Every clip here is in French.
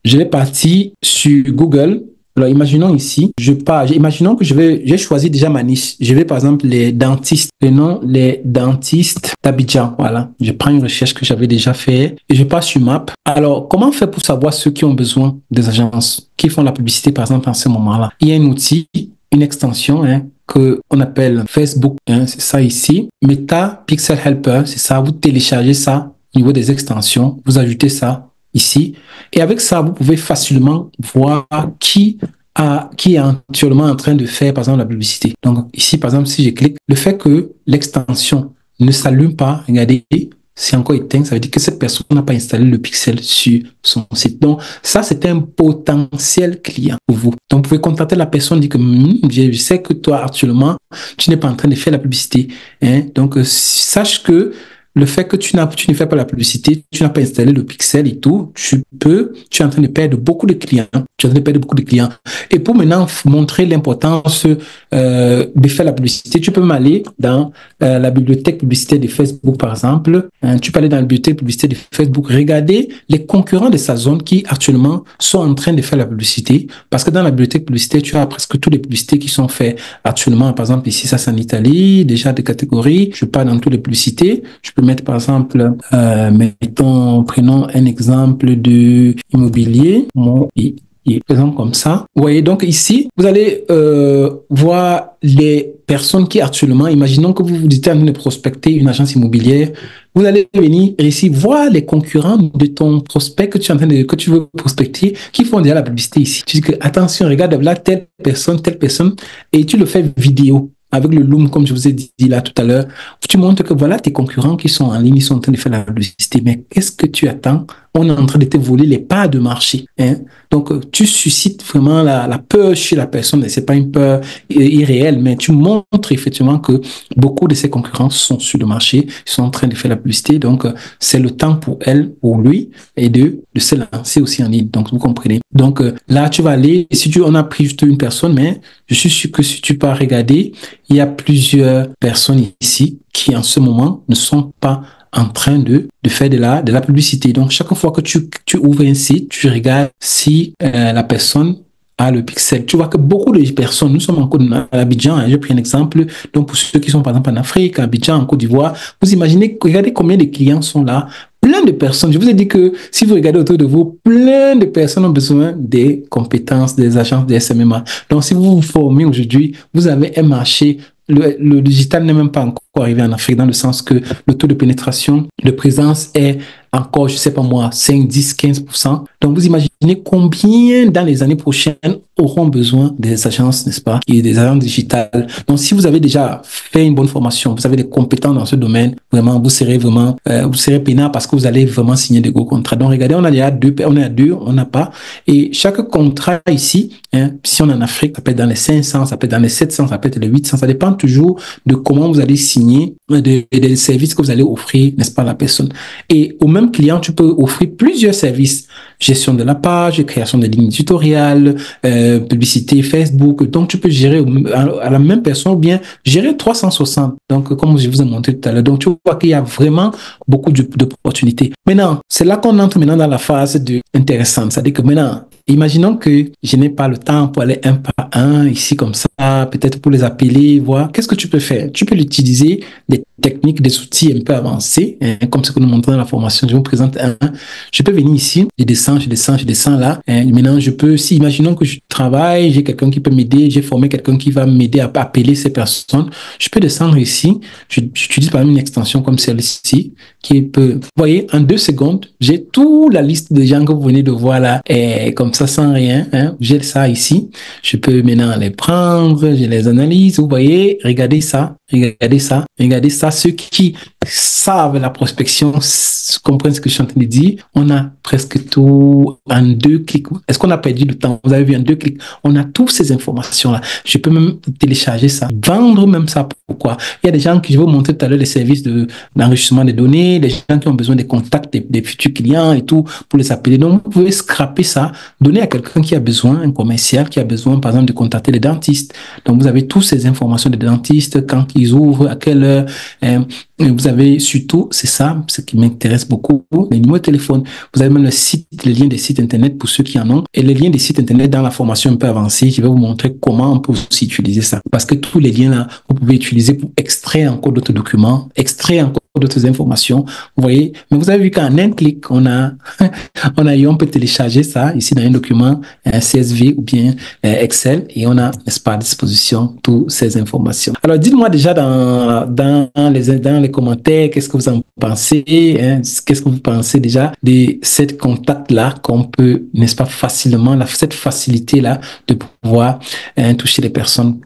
je vais partir sur Google. Alors, imaginons ici, imaginons que j'ai choisi déjà ma niche. Je vais, par exemple, les dentistes. Le nom, les dentistes d'Abidjan. Voilà. Je prends une recherche que j'avais déjà fait et je passe sur Map. Alors, comment faire pour savoir ceux qui ont besoin des agences, qui font la publicité, par exemple, en ce moment-là? Il y a un outil, une extension, que on appelle Facebook, c'est ça ici. Meta Pixel Helper, c'est ça. Vous téléchargez ça au niveau des extensions. Vous ajoutez ça ici. Et avec ça, vous pouvez facilement voir qui est actuellement en train de faire, par exemple, la publicité. Donc, ici, par exemple, si je clique, le fait que l'extension ne s'allume pas, regardez, c'est encore éteint, ça veut dire que cette personne n'a pas installé le pixel sur son site. Donc, ça, c'est un potentiel client pour vous. Donc, vous pouvez contacter la personne, dire que je sais que toi, actuellement, tu n'es pas en train de faire la publicité. Donc, sache que le fait que tu ne fais pas la publicité, tu n'as pas installé le pixel et tout, tu es en train de perdre beaucoup de clients. Et pour maintenant montrer l'importance de faire la publicité, tu peux m'aller dans la bibliothèque publicitaire de Facebook, par exemple. Tu peux aller dans la bibliothèque publicitaire de Facebook, regarder les concurrents de sa zone qui actuellement sont en train de faire la publicité. Parce que dans la bibliothèque publicitaire, tu as presque toutes les publicités qui sont faites actuellement. Par exemple, ici, ça c'est en Italie, déjà des catégories. Je pars dans toutes les publicités. Je peux mettre par exemple, prenons un exemple de immobilier, par exemple comme ça. Vous voyez, donc ici, vous allez voir les personnes qui actuellement, imaginons que vous êtes en train de prospecter une agence immobilière, vous allez venir ici voir les concurrents de ton prospect que tu veux prospecter, qui font déjà la publicité ici. Tu dis que, attention, regarde là, telle personne, et tu le fais vidéo. Avec le Loom, comme je vous ai dit là tout à l'heure, tu montres que voilà tes concurrents qui sont en ligne, ils sont en train de faire la publicité. Mais qu'est-ce que tu attends? On est en train de te voler les parts de marché. Donc, tu suscites vraiment la peur chez la personne. Et c'est pas une peur irréelle, mais tu montres effectivement que beaucoup de ses concurrents sont sur le marché, ils sont en train de faire la publicité. Donc, c'est le temps pour elle, pour lui, et de se lancer aussi en ligne. Donc, vous comprenez. Donc, là, tu vas aller, on a pris juste une personne, mais je suis sûr que si tu pars regarder, il y a plusieurs personnes ici qui, en ce moment, ne sont pas en train de faire de la publicité. Donc, chaque fois que tu ouvres un site, tu regardes si la personne a le pixel. Tu vois que beaucoup de personnes, nous sommes en Côte d'Ivoire, à Abidjan, j'ai pris un exemple, donc pour ceux qui sont par exemple en Afrique, à Abidjan, en Côte d'Ivoire, vous imaginez, regardez combien de clients sont là. Plein de personnes. Je vous ai dit que si vous regardez autour de vous, plein de personnes ont besoin des compétences des agences de SMMA. Donc, si vous vous formez aujourd'hui, vous avez un marché. Le digital n'est même pas encore arrivé en Afrique dans le sens que le taux de pénétration, de présence est encore, je sais pas moi, 5, 10, 15%. Donc, vous imaginez combien dans les années prochaines auront besoin des agences, n'est-ce pas, et des agences digitales. Donc, si vous avez déjà fait une bonne formation, vous avez des compétences dans ce domaine, vraiment, vous serez peinard parce que vous allez vraiment signer de gros contrats. Donc, regardez, on a deux, on n'a pas. Et chaque contrat ici, si on est en Afrique, ça peut être dans les 500, ça peut être dans les 700, ça peut être les 800, ça dépend toujours de comment vous allez signer, des services que vous allez offrir, n'est-ce pas, à la personne. Et au même client, tu peux offrir plusieurs services. Gestion de la page, création de lignes tutoriels, publicité Facebook. Donc, tu peux gérer à la même personne ou bien gérer 360. Donc, comme je vous ai montré tout à l'heure. Donc, tu vois qu'il y a vraiment beaucoup d'opportunités. Maintenant, c'est là qu'on entre maintenant dans la phase intéressante. C'est-à-dire que maintenant, imaginons que je n'ai pas le temps pour aller un par un, ici comme ça, peut-être pour les appeler, voir. Qu'est-ce que tu peux faire? Tu peux utiliser des techniques, des outils un peu avancés, comme ce que nous montrons dans la formation. Je vous présente un. Je peux venir ici, je descends là. Maintenant, imaginons que je travaille, j'ai quelqu'un qui peut m'aider, j'ai formé quelqu'un qui va m'aider à appeler ces personnes. Je peux descendre ici. J'utilise par exemple une extension comme celle-ci qui peut, vous voyez, en 2 secondes, j'ai toute la liste de gens que vous venez de voir là, comme ça sans rien. J'ai ça ici. Je peux maintenant les prendre, je les analyse. Vous voyez, regardez ça. Ceux qui savent la prospection comprennent ce que je suis en train de dire. On a presque tout en 2 clics. Est-ce qu'on a perdu du temps? Vous avez vu en 2 clics. On a toutes ces informations-là. Je peux même télécharger ça, vendre même ça. Pourquoi? Il y a des gens qui, je vais vous montrer tout à l'heure les services d'enrichissement des données, des gens qui ont besoin des contacts des futurs clients et tout pour les appeler. Donc, vous pouvez scraper ça, donner à quelqu'un qui a besoin, un commercial qui a besoin, par exemple, de contacter les dentistes. Donc, vous avez toutes ces informations des dentistes quand ils ouvrent, à quelle heure. Vous avez surtout, c'est ça, ce qui m'intéresse beaucoup, les numéros de téléphone. Vous avez même le site, les liens des sites internet pour ceux qui en ont. Et les liens des sites internet dans la formation un peu avancée, je vais vous montrer comment on peut aussi utiliser ça. Parce que tous les liens là, vous pouvez utiliser pour extraire encore d'autres documents, extraire encore d'autres informations. Vous voyez, mais vous avez vu qu'en un clic, on peut télécharger ça ici dans un document CSV ou bien Excel et on a, n'est-ce pas, à disposition toutes ces informations. Alors, dites-moi déjà dans les commentaires, qu'est-ce que vous en pensez, hein? Qu'est-ce que vous pensez déjà de cette contact-là qu'on peut, n'est-ce pas, facilement, cette facilité-là de pouvoir toucher les personnes,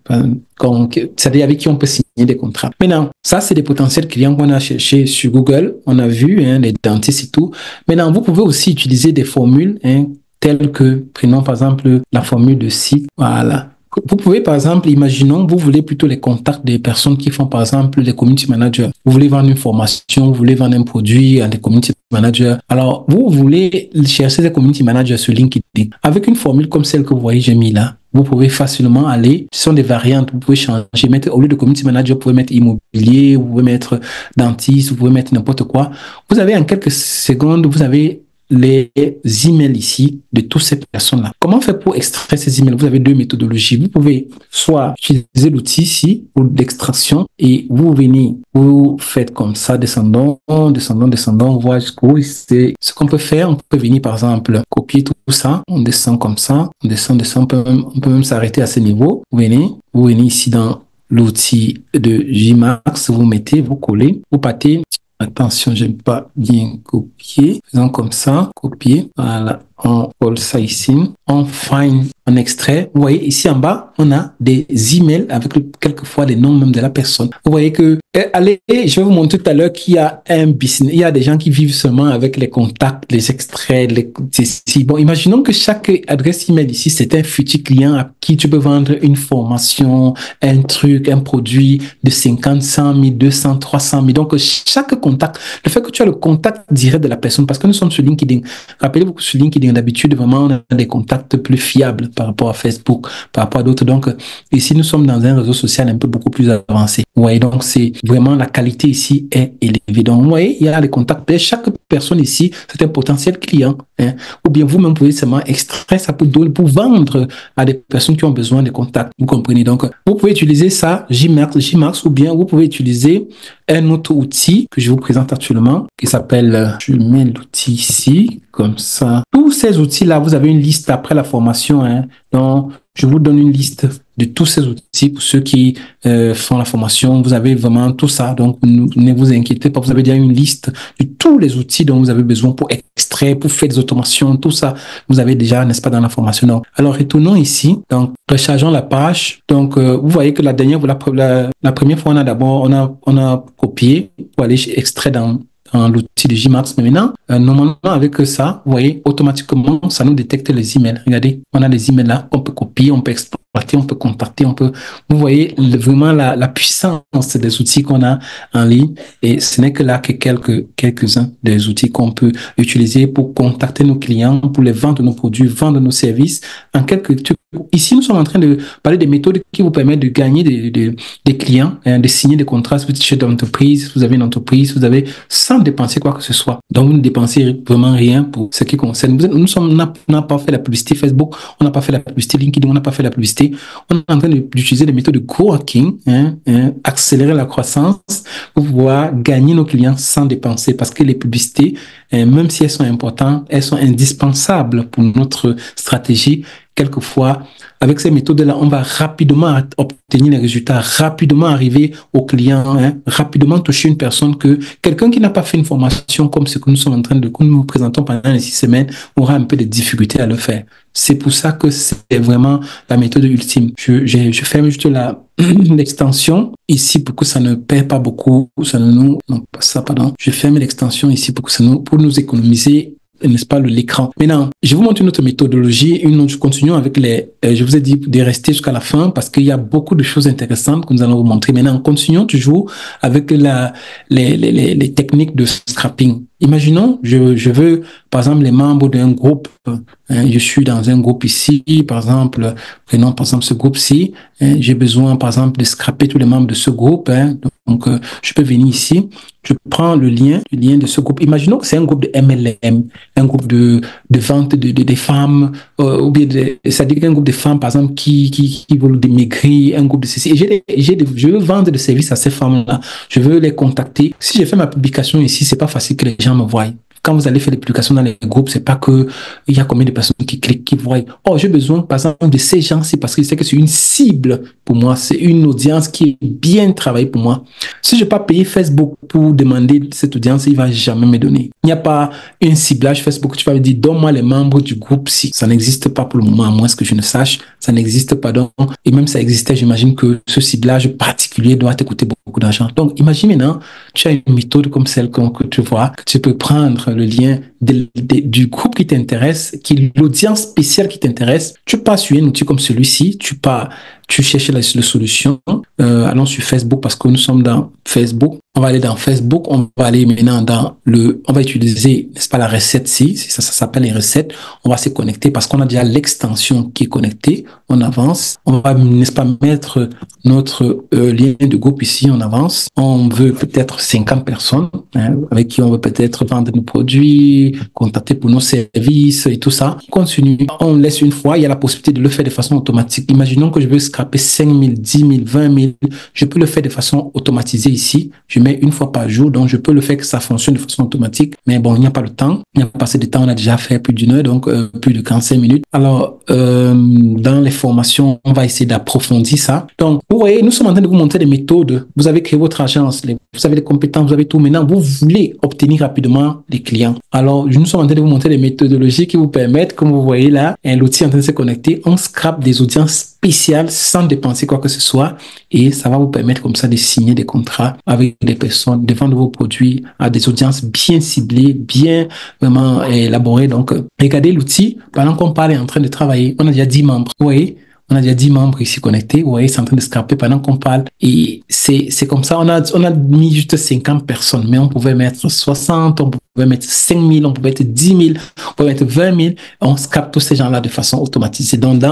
c'est-à-dire avec qui on peut signer des contrats. Maintenant, ça, c'est des potentiels clients qu'on a cherchés sur Google. On a vu les dentistes et tout. Maintenant, vous pouvez aussi utiliser des formules telles que, prenons par exemple la formule de site. Voilà. Vous pouvez, par exemple, imaginons, vous voulez plutôt les contacts des personnes qui font, par exemple, des community managers. Vous voulez vendre une formation, vous voulez vendre un produit à des community managers. Alors, vous voulez chercher des community managers sur LinkedIn. Avec une formule comme celle que vous voyez, j'ai mis là, vous pouvez facilement aller, ce sont des variantes, vous pouvez changer, au lieu de community manager, vous pouvez mettre immobilier, vous pouvez mettre dentiste, vous pouvez mettre n'importe quoi. Vous avez en quelques secondes, vous avez les emails ici de toutes ces personnes-là. Comment faire pour extraire ces emails? Vous avez deux méthodologies. Vous pouvez soit utiliser l'outil ici pour l'extraction et vous venez, vous faites comme ça, descendons, voir jusqu'où. C'est ce qu'on peut faire. On peut venir par exemple copier tout ça. On descend comme ça, on descend. On peut même s'arrêter à ce niveau. Vous venez ici dans l'outil de Gmax, vous collez, vous partez. Attention, j'aime pas bien copier. Faisons comme ça, copier. Voilà, on colle ça ici. On find un extrait. Vous voyez, ici en bas, on a des emails avec quelquefois les noms même de la personne. Vous voyez que, allez, je vais vous montrer tout à l'heure qu'il y a un business. Il y a des gens qui vivent seulement avec les contacts, les extraits, bon, imaginons que chaque adresse email ici, c'est un futur client à qui tu peux vendre une formation, un truc, un produit de 50, 100 000, 200, 300 000. Donc, chaque contact, le fait que tu as le contact direct de la personne, parce que nous sommes sur LinkedIn. Rappelez-vous que sur LinkedIn, d'habitude, vraiment, on a des contacts plus fiables par rapport à Facebook, par rapport à d'autres. Donc, ici, nous sommes dans un réseau social un peu beaucoup plus avancé. Vous voyez, donc, c'est vraiment la qualité ici est élevée. Donc, vous voyez, il y a les contacts. Chaque personne ici, c'est un potentiel client. Ou bien vous-même pouvez seulement extraire ça pour vendre à des personnes qui ont besoin de contacts. Vous comprenez? Donc, vous pouvez utiliser ça, Gmax, ou bien vous pouvez utiliser un autre outil que je vous présente actuellement qui s'appelle, je mets l'outil ici, comme ça. Tous ces outils-là, vous avez une liste après la formation. Donc, je vous donne une liste de tous ces outils pour ceux qui font la formation. Vous avez vraiment tout ça. Donc, ne vous inquiétez pas. Vous avez déjà une liste de tous les outils dont vous avez besoin pour extraire, pour faire des automations, tout ça. Vous avez déjà, n'est-ce pas, dans la formation. Donc, alors, retournons ici. Donc, rechargeons la page. Donc, vous voyez que la première fois, on a copié pour aller extraire dans l'outil de Gmax. Mais maintenant, normalement, avec ça, vous voyez, automatiquement, ça nous détecte les emails. Regardez, on a les emails là qu'on peut copier, on peut exploiter, on peut contacter, vous voyez vraiment la puissance des outils qu'on a en ligne. Et ce n'est que là que quelques-uns des outils qu'on peut utiliser pour contacter nos clients, pour les vendre nos produits, vendre nos services. Ici, nous sommes en train de parler des méthodes qui vous permettent de gagner des clients, de signer des contrats. Si vous êtes chef d'entreprise, vous avez une entreprise, vous avez sans dépenser quoi que ce soit. Donc, vous ne dépensez vraiment rien pour ce qui concerne. On n'a pas fait la publicité Facebook, on n'a pas fait la publicité LinkedIn, on n'a pas fait la publicité. On est en train d'utiliser des méthodes de growth-hacking, accélérer la croissance pour pouvoir gagner nos clients sans dépenser. Parce que les publicités, même si elles sont importantes, elles sont indispensables pour notre stratégie. Quelquefois, avec ces méthodes-là, on va rapidement obtenir les résultats, rapidement arriver au client, rapidement toucher une personne quelqu'un qui n'a pas fait une formation comme ce que nous sommes en train de nous présentons pendant les 6 semaines aura un peu de difficulté à le faire. C'est pour ça que c'est vraiment la méthode ultime. Je ferme juste l'extension ici pour que ça ne perd pas beaucoup, Je ferme l'extension ici pour nous économiser n'est-ce pas, l'écran. Maintenant, je vous montre une autre méthodologie, continuons avec je vous ai dit de rester jusqu'à la fin parce qu'il y a beaucoup de choses intéressantes que nous allons vous montrer. Maintenant, continuons toujours avec les techniques de scrapping. Imaginons, je veux, par exemple, les membres d'un groupe. Je suis dans un groupe ici, par exemple, prenons par exemple ce groupe-ci. J'ai besoin, par exemple, de scraper tous les membres de ce groupe. Donc, je peux venir ici. Je prends le lien de ce groupe. Imaginons que c'est un groupe de MLM, un groupe de vente des femmes, ou bien c'est-à-dire un groupe de femmes, par exemple, qui veulent maigrir, un groupe de ceci. Et je veux vendre des services à ces femmes-là. Je veux les contacter. Si j'ai fait ma publication ici, c'est pas facile que les gens me voient. Quand vous allez faire des publications dans les groupes, c'est pas que il y a combien de personnes qui cliquent, qui voient. Oh, j'ai besoin, par exemple, de ces gens-ci parce que je sais que c'est une cible pour moi. C'est une audience qui est bien travaillée pour moi. Si je n'ai pas payé Facebook pour demander cette audience, il va jamais me donner. Il n'y a pas un ciblage Facebook. Tu vas me dire, donne-moi les membres du groupe. Si ça n'existe pas pour le moment, à moins que je ne sache, ça n'existe pas. Donc, et même si ça existait, j'imagine que ce ciblage particulier doit te coûter beaucoup d'argent. Donc, imagine maintenant, tu as une méthode comme celle que tu vois, que tu peux prendre le lien du groupe qui t'intéresse, qui est l'audience spéciale qui t'intéresse. Tu passes sur un outil comme celui-ci, tu cherches la solution. Allons sur Facebook parce que nous sommes dans Facebook. On va aller dans Facebook. On va aller maintenant on va utiliser, n'est-ce pas, la recette-ci. Ça s'appelle les recettes. On va se connecter parce qu'on a déjà l'extension qui est connectée. On avance. On va, n'est-ce pas, mettre notre lien de groupe ici. On avance. On veut peut-être 50 personnes avec qui on veut peut-être vendre nos produits, contacter pour nos services et tout ça. On continue. On laisse une fois. Il y a la possibilité de le faire de façon automatique. Imaginons que je veux scraper 5 000, 10 000, 20 000. Je peux le faire de façon automatisée ici. Je mets une fois par jour, donc je peux le faire que ça fonctionne de façon automatique. Mais bon, il n'y a pas le temps. Il n'y a pas assez de temps. On a déjà fait plus d'une heure, donc plus de 45 minutes. Alors, dans les formations, on va essayer d'approfondir ça. Donc, vous voyez, nous sommes en train de vous montrer des méthodes. Vous avez créé votre agence, vous avez les compétences, vous avez tout. Maintenant, vous voulez obtenir rapidement des clients. Alors, nous sommes en train de vous montrer des méthodologies qui vous permettent, comme vous voyez là, l'outil est en train de se connecter. On scrape des audiences spéciales sans dépenser quoi que ce soit et ça va vous permettre comme ça de signer des contrats avec des personnes, de vendre vos produits à des audiences bien ciblées, bien vraiment élaborées. Donc, regardez l'outil. Pendant qu'on parle, est en train de travailler. On a déjà 10 membres. Vous voyez? On a déjà 10 membres ici connectés. Vous voyez, c'est en train de scraper pendant qu'on parle. Et c'est comme ça. On a mis juste 50 personnes, mais on pouvait mettre 60, on pouvait mettre 5 000, on pouvait mettre 10 000, on pouvait mettre 20 000. On scrape tous ces gens-là de façon automatisée. Donc,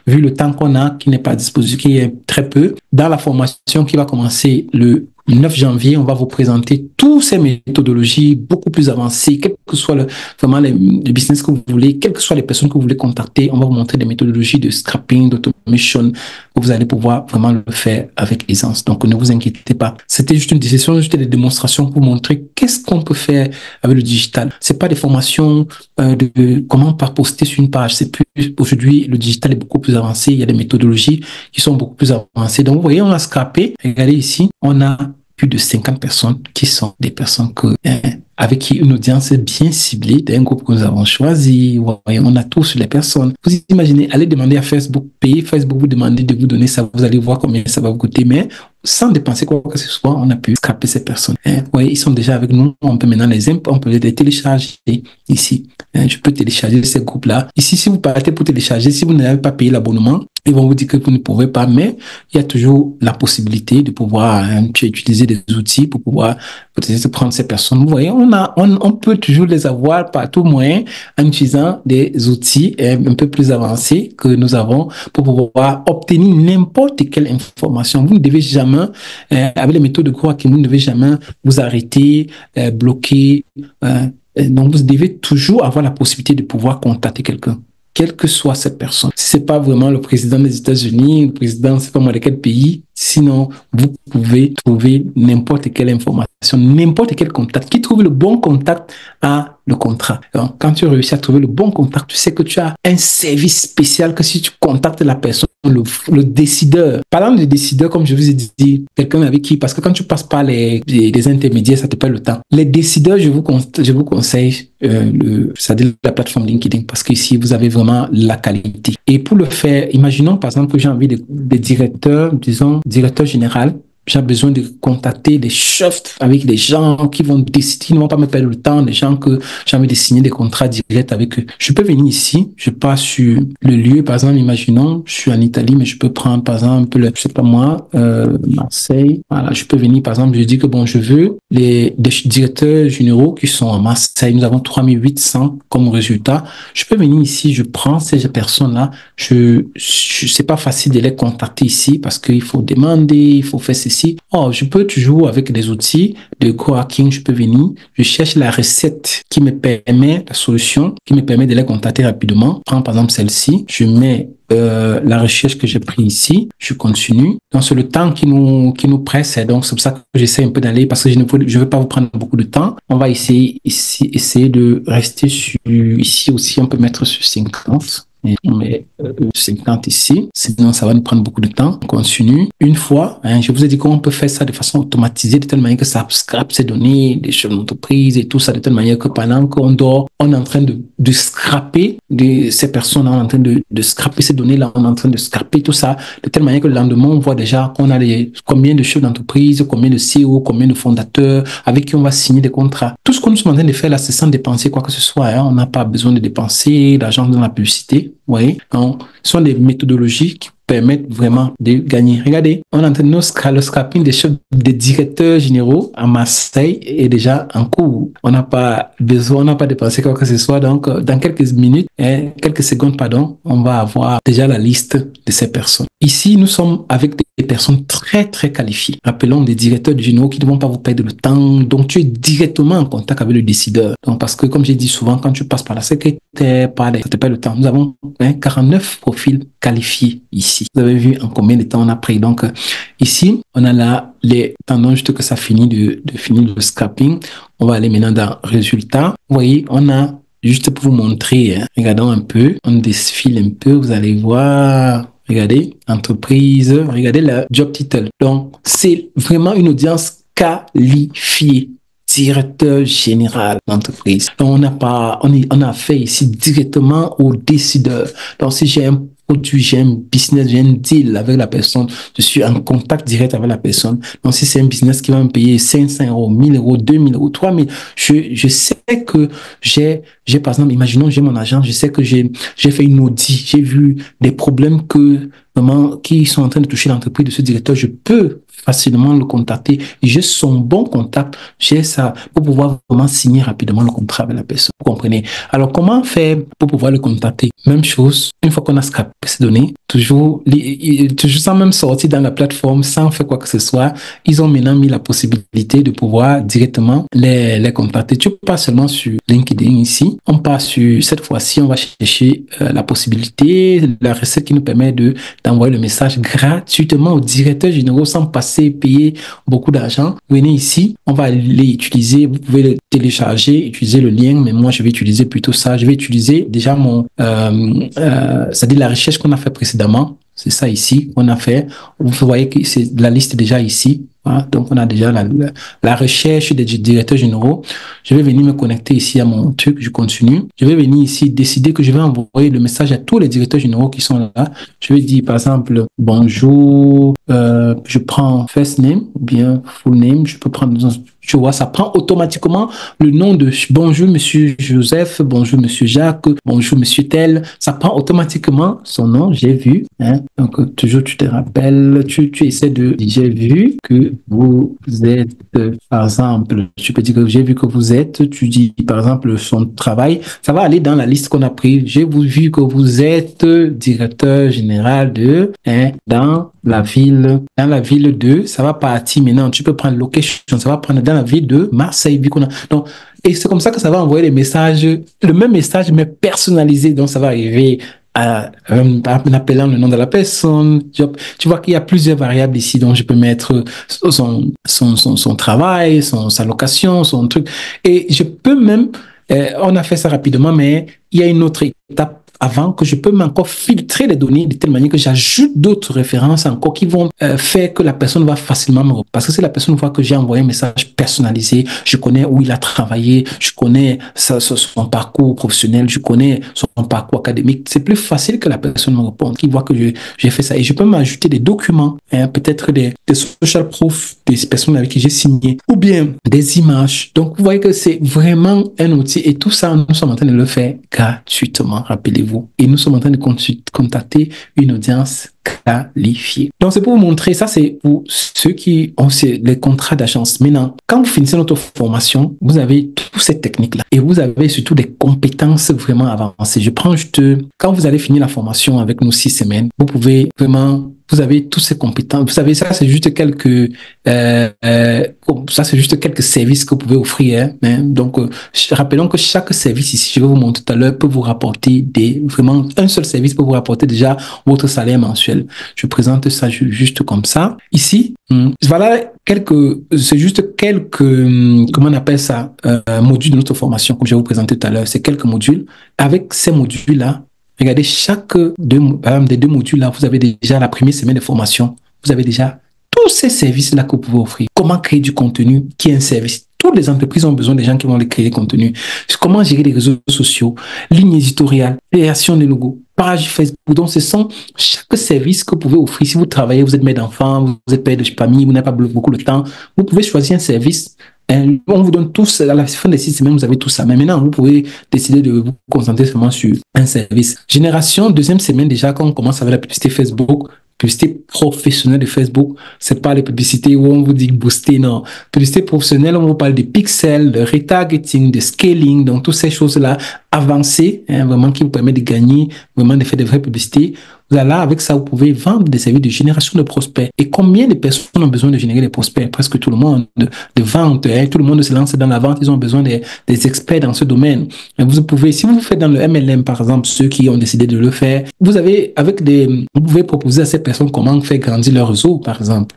vu le temps qu'on a, qui n'est pas disponible, qui est très peu, dans la formation qui va commencer le 9 janvier, on va vous présenter toutes ces méthodologies beaucoup plus avancées, quel que soit vraiment le business que vous voulez, quelles que soient les personnes que vous voulez contacter. On va vous montrer des méthodologies de scrapping, d'automation, que vous allez pouvoir vraiment le faire avec aisance. Donc, ne vous inquiétez pas. C'était juste une session, juste des démonstrations pour vous montrer qu'est-ce qu'on peut faire avec le digital. C'est pas des formations de comment poster sur une page. C'est plus, aujourd'hui, le digital est beaucoup plus avancé. Il y a des méthodologies qui sont beaucoup plus avancées. Donc, vous voyez, on a scrappé. Regardez ici, on a plus de 50 personnes qui sont des personnes avec qui une audience bien ciblée d'un groupe que nous avons choisi. Vous voyez, on a tous les personnes. Vous imaginez, allez demander à Facebook, payer Facebook, vous demander de vous donner ça, vous allez voir combien ça va vous coûter, mais sans dépenser quoi que ce soit, on a pu scraper ces personnes. Vous voyez, ils sont déjà avec nous. On peut maintenant on peut les télécharger ici. Je peux télécharger ces groupes-là. Ici, si vous partez pour télécharger, si vous n'avez pas payé l'abonnement, ils vont vous dire que vous ne pouvez pas, mais il y a toujours la possibilité de pouvoir utiliser des outils pour pouvoir peut-être prendre ces personnes. Vous voyez, on peut toujours les avoir par tout moyen en utilisant des outils un peu plus avancés que nous avons pour pouvoir obtenir n'importe quelle information. Vous ne devez jamais, avec les méthodes de Grow-Hacking, vous ne devez jamais vous arrêter, bloquer. Donc, vous devez toujours avoir la possibilité de pouvoir contacter quelqu'un, quelle que soit cette personne. Si c'est pas vraiment le président des États-Unis, le président, c'est pas moi de quel pays, sinon, vous pouvez trouver n'importe quelle information, n'importe quel contact. Qui trouve le bon contact a le contrat. Donc, quand tu réussis à trouver le bon contact, tu sais que tu as un service spécial que si tu contactes la personne, le décideur. Parlant de décideur, comme je vous ai dit, quelqu'un avec qui, parce que quand tu passes par les intermédiaires, ça te perd le temps. Les décideurs, je vous conseille c'est-à-dire la plateforme LinkedIn, parce qu'ici, vous avez vraiment la qualité. Et pour le faire, imaginons par exemple que j'ai envie des directeurs, disons, directeur général j'ai besoin de contacter des chefs avec des gens qui vont décider, qui ne vont pas me perdre le temps, des gens que j'ai envie de signer des contrats directs avec eux. Je peux venir ici, je passe sur le lieu, par exemple, imaginons, je suis en Italie, mais je peux prendre, par exemple, je sais pas moi, Marseille. Voilà, je peux venir, par exemple, je dis que bon, je veux des directeurs généraux qui sont à Marseille. Nous avons 3800 comme résultat. Je peux venir ici, je prends ces personnes-là. C'est pas facile de les contacter ici parce qu'il faut demander, il faut faire ceci. Oh, je peux toujours avec des outils de coworking, je peux venir, je cherche la recette qui me permet, la solution qui me permet de les contacter rapidement. Prends par exemple celle-ci, je mets la recherche que j'ai pris ici, je continue. Donc c'est le temps qui nous presse, donc c'est pour ça que j'essaie un peu d'aller parce que je veux pas vous prendre beaucoup de temps. On va essayer de rester sur ici aussi, on peut mettre sur 50. Et on met 50 ici, sinon ça va nous prendre beaucoup de temps. On continue. Une fois, je vous ai dit comment on peut faire ça de façon automatisée, de telle manière que ça scrape ces données des chefs d'entreprise et tout ça, de telle manière que pendant qu'on dort, on est en train de scraper ces personnes, on est en train de scraper ces données-là, on est en train de scraper tout ça, de telle manière que le lendemain, on voit déjà qu'on a combien de chefs d'entreprise, combien de CEO, combien de fondateurs avec qui on va signer des contrats. Tout ce qu'on nous sommes en train de faire là, c'est sans dépenser quoi que ce soit. On n'a pas besoin de dépenser d'argent dans la publicité. Vous voyez, donc, ce sont des méthodologies qui permettent vraiment de gagner. Regardez, on entend le scrapping des directeurs généraux à Marseille est déjà en cours. On n'a pas besoin, on n'a pas dépensé quoi que ce soit. Donc, dans quelques minutes, quelques secondes, pardon, on va avoir déjà la liste de ces personnes. Ici, nous sommes avec des personnes très, très qualifiées. Rappelons des directeurs généraux qui ne vont pas vous perdre le temps. Donc, tu es directement en contact avec le décideur. Donc, parce que, comme j'ai dit souvent, quand tu passes par la secrétaire, ça te perd le temps. Nous avons 49 profils qualifiés ici. Vous avez vu en combien de temps on a pris. Donc, ici, on a là les tendances, juste que ça finit de finir le scrapping. On va aller maintenant dans résultats. Vous voyez, on a, juste pour vous montrer, regardons un peu, on défile un peu, vous allez voir. Regardez, entreprise, regardez le job title. Donc, c'est vraiment une audience qualifiée. Directeur général d'entreprise. Donc, on a fait ici directement au décideur. Donc, si j'ai un produit, j'ai un business, j'ai un deal avec la personne, je suis en contact direct avec la personne. Donc, si c'est un business qui va me payer 500 euros, 1000 euros, 2000 euros, 3000, je sais que j'ai, par exemple, imaginons, j'ai mon agent, je sais que j'ai fait une audit, j'ai vu des problèmes qui sont en train de toucher l'entreprise de ce directeur, je peux facilement le contacter. J'ai son bon contact, j'ai ça pour pouvoir vraiment signer rapidement le contrat avec la personne. Vous comprenez? Alors, comment faire pour pouvoir le contacter? Même chose, une fois qu'on a scrapé ces données, toujours sans même sortir dans la plateforme, sans faire quoi que ce soit, ils ont maintenant mis la possibilité de pouvoir directement les contacter. Tu passes seulement sur LinkedIn ici. On passe sur, cette fois-ci, on va chercher la possibilité, la recette qui nous permet d'envoyer le message gratuitement au directeur général sans passer, payer beaucoup d'argent. Venez ici, on va les utiliser. Vous pouvez le télécharger, utiliser le lien, mais moi, je vais utiliser plutôt ça. Je vais utiliser déjà c'est-à-dire la recherche qu'on a fait précédemment. C'est ça ici qu'on a fait. Vous voyez que c'est la liste déjà ici. Voilà. Donc, on a déjà la recherche des directeurs généraux. Je vais venir me connecter ici à mon truc. Je continue. Je vais venir ici décider que je vais envoyer le message à tous les directeurs généraux qui sont là. Je vais dire, par exemple, bonjour. Je prends first name ou bien full name. Je peux prendre, tu vois, ça prend automatiquement le nom de bonjour monsieur Joseph, bonjour monsieur Jacques, bonjour monsieur tel. Ça prend automatiquement son nom, j'ai vu. Donc, toujours, tu te rappelles, tu essaies j'ai vu que vous êtes, par exemple, tu peux dire que j'ai vu que vous êtes, tu dis, par exemple, son travail. Ça va aller dans la liste qu'on a prise. J'ai vu que vous êtes directeur général dans la ville 2, ça va partir maintenant. Tu peux prendre location, ça va prendre dans la ville de Marseille, vu qu'on a. Donc, et c'est comme ça que ça va envoyer les messages, le même message, mais personnalisé. Donc, ça va arriver en appelant le nom de la personne. Tu vois qu'il y a plusieurs variables ici, donc je peux mettre son travail, sa location, son truc. Et je peux même, on a fait ça rapidement, mais il y a une autre étape avant que je peux encore filtrer les données de telle manière que j'ajoute d'autres références encore qui vont faire que la personne va facilement me reprendre. Parce que si la personne voit que j'ai envoyé un message personnalisé, je connais où il a travaillé, je connais son parcours professionnel, je connais son parcours académique, c'est plus facile que la personne me réponde, qui voit que j'ai fait ça. Et je peux m'ajouter des documents, peut-être des social proof des personnes avec qui j'ai signé, ou bien des images. Donc, vous voyez que c'est vraiment un outil et tout ça, nous sommes en train de le faire gratuitement, rappelez-vous. Et nous sommes en train de contacter une audience qualifiée. Donc, c'est pour vous montrer, ça c'est pour ceux qui ont les contrats d'agence. Maintenant, quand vous finissez notre formation, vous avez toutes ces techniques-là et vous avez surtout des compétences vraiment avancées. Je prends juste, quand vous allez finir la formation avec nous 6 semaines, vous pouvez vraiment, vous avez toutes ces compétences. Vous savez, ça c'est juste quelques services que vous pouvez offrir. Donc, rappelons que chaque service ici, je vais vous montrer tout à l'heure, peut vous rapporter vraiment un seul service peut vous rapporter déjà votre salaire mensuel. Je présente ça juste comme ça. Ici, voilà c'est juste quelques, comment on appelle ça, modules de notre formation, comme je vais vous présenter tout à l'heure. C'est quelques modules. Avec ces modules-là, regardez, des deux modules-là, vous avez déjà la première semaine de formation. Vous avez déjà tous ces services-là que vous pouvez offrir. Comment créer du contenu qui est un service. Toutes les entreprises ont besoin des gens qui vont les créer des contenus. Comment gérer les réseaux sociaux, ligne éditoriale, création de logos, page Facebook. Donc, ce sont chaque service que vous pouvez offrir. Si vous travaillez, vous êtes mère d'enfants, vous êtes père de famille, vous n'avez pas beaucoup de temps, vous pouvez choisir un service. On vous donne tous, à la fin des 6 semaines, vous avez tout ça. Mais maintenant, vous pouvez décider de vous concentrer seulement sur un service. Génération, deuxième semaine, déjà, quand on commence avec la publicité Facebook, publicité professionnelle de Facebook, c'est pas les publicités où on vous dit booster, non. Publicité professionnelle, on vous parle de pixels, de retargeting, de scaling, donc toutes ces choses-là avancées, vraiment qui vous permettent de gagner, vraiment de faire de vraies publicités. Vous allez là, avec ça, vous pouvez vendre des services de génération de prospects. Et combien de personnes ont besoin de générer des prospects? Presque tout le monde, de vente, tout le monde se lance dans la vente, ils ont besoin des experts dans ce domaine. Et vous pouvez, si vous faites dans le MLM, par exemple, ceux qui ont décidé de le faire, vous pouvez proposer à ces personnes comment faire grandir leur réseau, par exemple.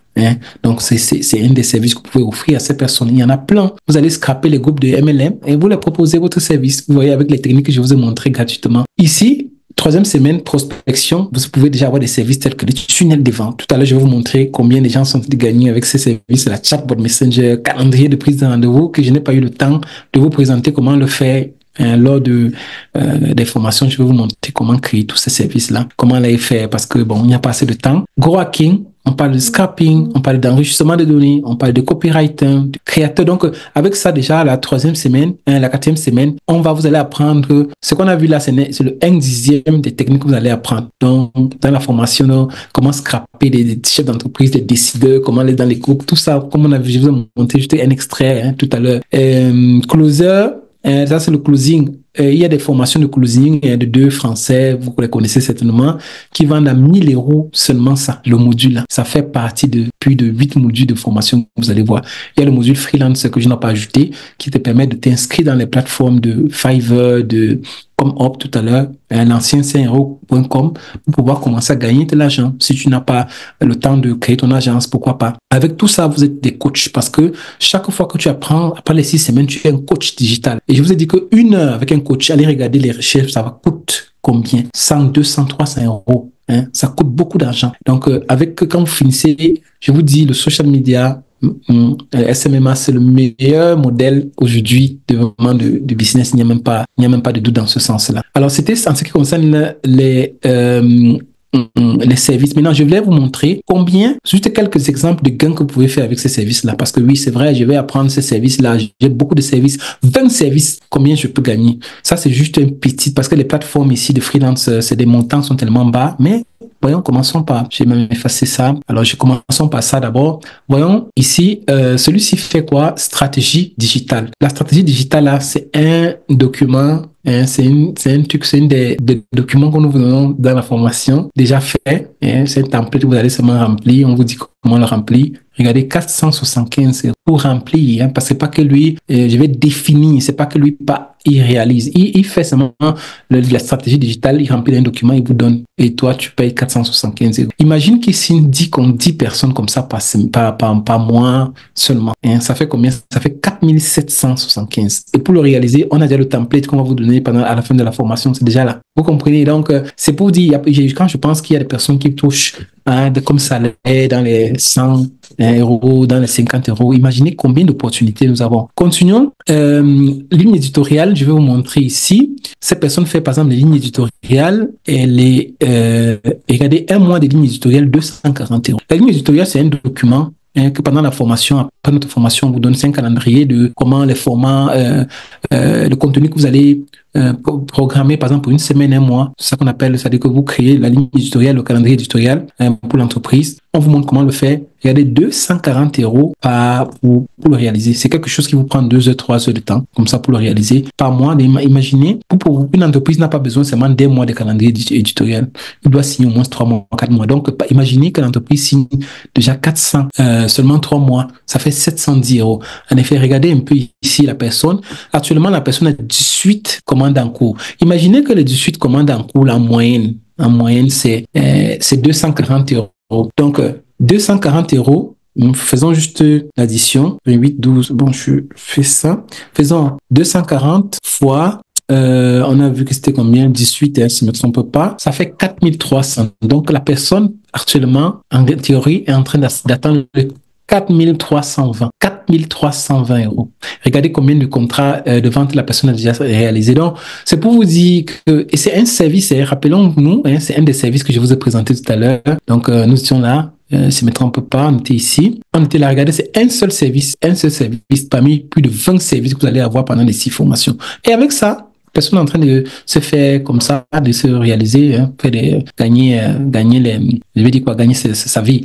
Donc, c'est un des services que vous pouvez offrir à ces personnes. Il y en a plein. Vous allez scraper les groupes de MLM et vous leur proposez votre service. Vous voyez, avec les techniques que je vous ai montrées gratuitement. Ici, troisième semaine, prospection, vous pouvez déjà avoir des services tels que les tunnels de vente. Tout à l'heure, je vais vous montrer combien de gens sont de gagner avec ces services, la chatbot messenger, calendrier de prise de rendez-vous, que je n'ai pas eu le temps de vous présenter comment le faire. Lors des formations, je vais vous montrer comment créer tous ces services-là, comment les faire, parce que bon, il n'y a pas assez de temps. Grow hacking, on parle de scrapping, on parle d'enrichissement de données, on parle de copywriting, de créateur. Donc, avec ça, déjà, la 4e semaine, vous allez apprendre, ce qu'on a vu là, c'est le 1/10 des techniques que vous allez apprendre. Donc, dans la formation, comment scraper des chefs d'entreprise, des décideurs, comment aller dans les groupes, tout ça, comme on a vu, je vous ai montré juste un extrait tout à l'heure. Closer, ça c'est le closing. Il y a des formations de closing de 2 Français, vous les connaissez certainement, qui vendent à 1 000 € seulement ça, le module là. Ça fait partie de plus de 8 modules de formation que vous allez voir. Il y a le module freelance que je n'ai pas ajouté, qui te permet de t'inscrire dans les plateformes de Fiverr, comme Hop tout à l'heure, l'ancien CRO.com, pour pouvoir commencer à gagner de l'argent. Si tu n'as pas le temps de créer ton agence, pourquoi pas. Avec tout ça, vous êtes des coachs parce que chaque fois que tu apprends, après les 6 semaines, tu es un coach digital. Et je vous ai dit que 1 heure avec un coach, allez regarder les recherches, ça va coûter combien? 100, 200, 300 €. Ça coûte beaucoup d'argent. Donc, quand vous finissez, je vous dis, le social media, SMMA, c'est le meilleur modèle aujourd'hui de business. Il n'y a même pas de doute dans ce sens-là. Alors, c'était en ce qui concerne les services. Maintenant, je voulais vous montrer juste quelques exemples de gains que vous pouvez faire avec ces services-là. Parce que oui, c'est vrai, je vais apprendre ces services-là. J'ai beaucoup de services. 20 services, combien je peux gagner? Ça, c'est juste un petit, parce que les plateformes ici de freelance, des montants sont tellement bas. Mais voyons, commençons par, j'ai même effacé ça. Alors, commençons par ça d'abord. Voyons, ici, celui-ci fait quoi? Stratégie digitale. La stratégie digitale, là, c'est un document, c'est un des documents que nous vous donnons dans la formation, déjà fait. C'est un template que vous allez seulement remplir. On vous dit comment le remplir. Regardez, 475 € pour remplir, parce que c'est pas que lui, je vais définir, c'est pas que lui, pas il réalise. Il fait seulement la stratégie digitale, il remplit un document, il vous donne. Et toi, tu payes 475 €. Imagine qu'ici, qu'on 10 personnes comme ça par mois seulement. Hein, ça fait combien? Ça fait 4775. Et pour le réaliser, on a déjà le template qu'on va vous donner à la fin de la formation. C'est déjà là. Vous comprenez? Donc, c'est pour dire, quand je pense qu'il y a des personnes qui touchent comme salaire dans les 100 €, dans les 50 €, imaginez combien d'opportunités nous avons. Continuons. Ligne éditoriale, je vais vous montrer ici. Cette personne fait par exemple des lignes éditoriales. Regardez, un mois de ligne éditoriale, 240 €. La ligne éditoriale, c'est un document que pendant la formation, après notre formation, on vous donne 5 calendriers de comment les formats, le contenu que vous allez programmer, par exemple, pour une semaine, un mois. C'est ça qu'on appelle, c'est-à-dire que vous créez la ligne éditoriale, le calendrier éditorial pour l'entreprise. On vous montre comment le faire. Regardez, 240 € pour le réaliser. C'est quelque chose qui vous prend 2 heures, 3 heures de temps, comme ça, pour le réaliser par mois. Imaginez, pour une entreprise n'a pas besoin seulement des mois de calendrier éditorial. Il doit signer au moins 3 mois, 4 mois. Donc, imaginez que l'entreprise signe déjà 400, seulement 3 mois. Ça fait 710 €. En effet, regardez un peu ici la personne. Actuellement, la personne a 18 commandes en cours. Imaginez que les 18 commandes en cours, en moyenne, c'est 240 €. Donc, 240 €, faisons juste l'addition. 8, 12, bon, je fais ça. Faisons 240 fois, on a vu que c'était combien? 18, si je ne me trompe pas. Ça fait 4300. Donc, la personne, actuellement, en théorie, est en train d'attendre le 4320 €. Regardez combien de contrats de vente la personne a déjà réalisé. Donc, c'est pour vous dire que et c'est un service, rappelons-nous, c'est un des services que je vous ai présenté tout à l'heure. Donc, nous étions là, si je ne me trompe pas, on était ici. On était là, regardez, c'est un seul service parmi plus de 20 services que vous allez avoir pendant les 6 formations. Et avec ça, personne est en train de se faire comme ça, de se réaliser, gagner sa vie.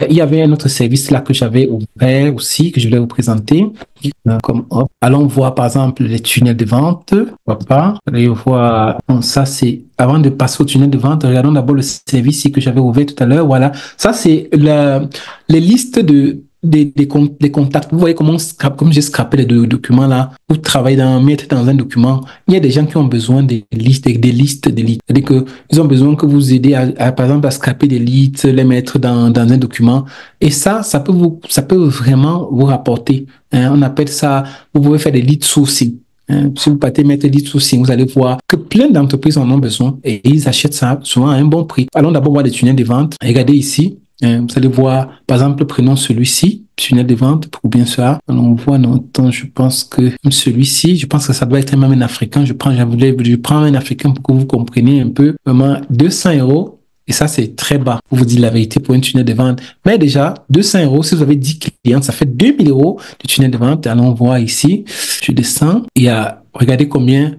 Il y avait un autre service là que j'avais ouvert aussi, que je voulais vous présenter. Allons voir par exemple les tunnels de vente. Allez voir, ça c'est, avant de passer au tunnel de vente, regardons d'abord le service que j'avais ouvert tout à l'heure. Voilà, ça c'est les listes des contacts. Vous voyez comme j'ai scrapé les deux documents là, pour travailler mettre dans un document. Il y a des gens qui ont besoin des listes. C'est-à-dire que ils ont besoin que vous aidez par exemple, à scraper des listes, les mettre dans un document. Et ça peut vraiment vous rapporter. On appelle ça, vous pouvez faire des lead sourcing. Si vous partez mettre lead sourcing, vous allez voir que plein d'entreprises en ont besoin et ils achètent ça souvent à un bon prix. Allons d'abord voir les tunnels de vente. Regardez ici. Vous allez voir, par exemple, prenons celui-ci, tunnel de vente, pour bien ça. On voit, je pense que celui-ci, je pense que ça doit être même un africain. Je prends un africain pour que vous compreniez un peu. Vraiment, 200 €. Et ça, c'est très bas, pour vous dire la vérité, pour un tunnel de vente. Mais déjà, 200 €, si vous avez 10 clients, ça fait 2000 € de tunnel de vente. Allons voir ici. Je descends. Il y a, regardez combien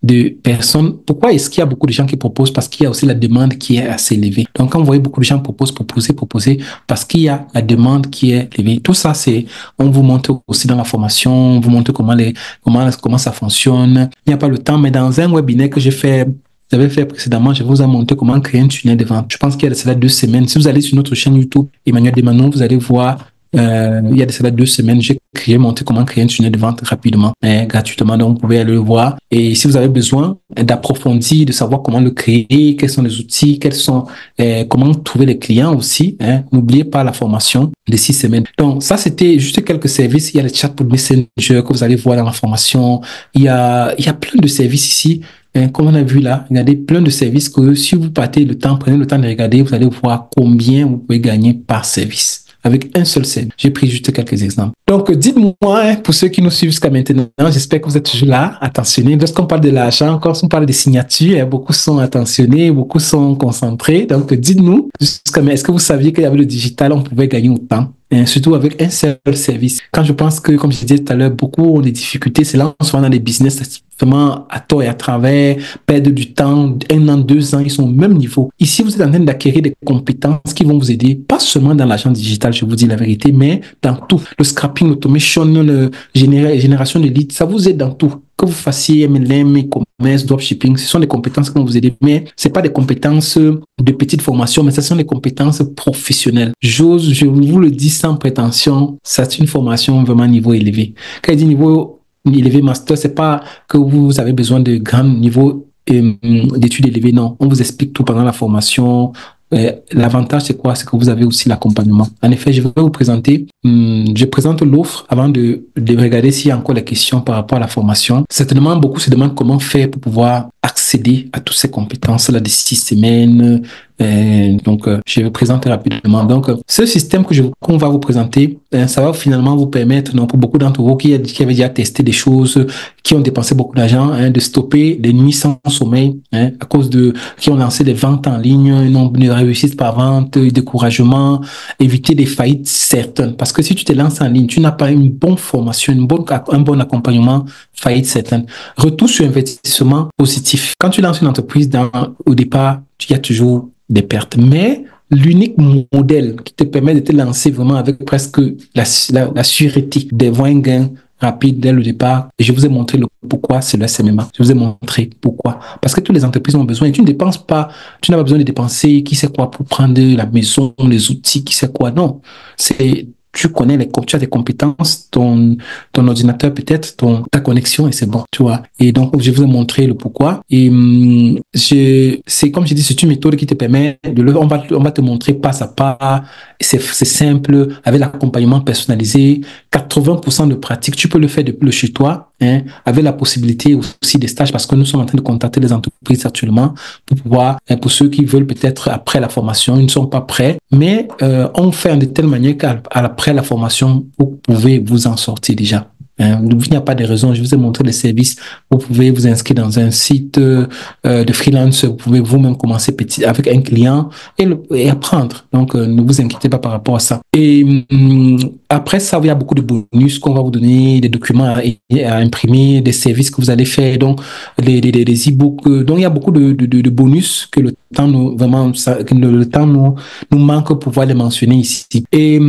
de personnes. Pourquoi est-ce qu'il y a beaucoup de gens qui proposent? Parce qu'il y a aussi la demande qui est assez élevée. Donc, quand vous voyez beaucoup de gens proposer, parce qu'il y a la demande qui est élevée. Tout ça, on vous montre aussi dans la formation, on vous montre comment ça fonctionne. Il n'y a pas le temps, mais dans un webinaire que j'avais fait précédemment, je vous ai montré comment créer un tunnel de vente. Je pense qu'il y a de cela 2 semaines. Si vous allez sur notre chaîne YouTube, Emmanuel Desmanon, vous allez voir, il y a de cela 2 semaines, j'ai montré comment créer un tunnel de vente rapidement, gratuitement. Donc, vous pouvez aller le voir. Et si vous avez besoin d'approfondir, de savoir comment le créer, quels sont les outils, comment trouver les clients aussi, n'oubliez pas la formation de 6 semaines. Donc, ça, c'était juste quelques services. Il y a le chat pour Messenger que vous allez voir dans la formation. Il y a plein de services ici. Comme on a vu là, regardez plein de services que si vous prenez le temps de regarder, vous allez voir combien vous pouvez gagner par service. Avec un seul service. J'ai pris juste quelques exemples. Donc, dites-moi, pour ceux qui nous suivent jusqu'à maintenant, j'espère que vous êtes toujours là, attentionnés. Lorsqu'on parle de l'argent, lorsqu'on parle des signatures, beaucoup sont attentionnés, beaucoup sont concentrés. Donc, dites-nous, est-ce que vous saviez qu'avec le digital, on pouvait gagner autant? Surtout avec un seul service. Quand je pense que, comme je disais tout à l'heure, beaucoup ont des difficultés, c'est là on se voit dans les business, vraiment à tort et à travers, perdre du temps, 1 an, 2 ans, ils sont au même niveau. Ici, vous êtes en train d'acquérir des compétences qui vont vous aider, pas seulement dans l'argent digital, je vous dis la vérité, mais dans tout. Le scrapping, l'automation, génération de leads, ça vous aide dans tout. Que vous fassiez MLM, e-commerce, dropshipping, ce sont des compétences qui vont vous aider, mais c'est pas des compétences de petite formation, mais ce sont des compétences professionnelles. Je vous le dis sans prétention, c'est une formation vraiment niveau élevé. Quand je dis niveau élevé master, c'est pas que vous avez besoin de grands niveaux d'études élevées, non. On vous explique tout pendant la formation. L'avantage, c'est quoi? C'est que vous avez aussi l'accompagnement. En effet, je vais vous présenter, je présente l'offre avant de regarder s'il y a encore des questions par rapport à la formation. Certainement, beaucoup se demandent comment faire pour pouvoir accéder à toutes ces compétences-là de 6 semaines. Je vais présenter rapidement. Donc, ce système qu'on va vous présenter, ça va finalement vous permettre, pour beaucoup d'entre vous qui avaient déjà testé des choses, qui ont dépensé beaucoup d'argent, de stopper des nuits sans sommeil, à cause qui ont lancé des ventes en ligne, ne réussissent pas vente, découragement, éviter des faillites certaines. Parce que si tu te lances en ligne, tu n'as pas une bonne formation, un bon accompagnement, faillite certaine. Retour sur investissement positif. Quand tu lances une entreprise, au départ, il y a toujours des pertes. Mais l'unique modèle qui te permet de te lancer vraiment avec presque la sûreté d'avoir un gain rapide dès le départ, et je vous ai montré le pourquoi, c'est le SMMA. Je vous ai montré pourquoi. Parce que toutes les entreprises ont besoin, et tu n'as pas besoin de dépenser qui sait quoi pour prendre la maison, les outils, qui sait quoi. Non, tu connais tu as des compétences, ton ordinateur peut-être, ta connexion, et c'est bon, tu vois. Et donc, je vous ai montré le pourquoi. Et c'est comme je dis, c'est une méthode qui te permet on va te montrer pas à pas. C'est simple, avec l'accompagnement personnalisé, 80% de pratique. Tu peux le faire depuis chez toi, avec la possibilité aussi des stages, parce que nous sommes en train de contacter les entreprises actuellement pour ceux qui veulent peut-être après la formation, ils ne sont pas prêts, mais on fait de telle manière qu'après la formation, vous pouvez vous en sortir déjà. Il n'y a pas de raison. Je vous ai montré les services. Vous pouvez vous inscrire dans un site de freelance. Vous pouvez vous-même commencer petit avec un client et apprendre. Donc, ne vous inquiétez pas par rapport à ça. Et après ça, il y a beaucoup de bonus qu'on va vous donner, des documents à imprimer, des services que vous allez faire, donc des e-books. Donc, il y a beaucoup de bonus que le temps nous manque pour pouvoir les mentionner ici. Et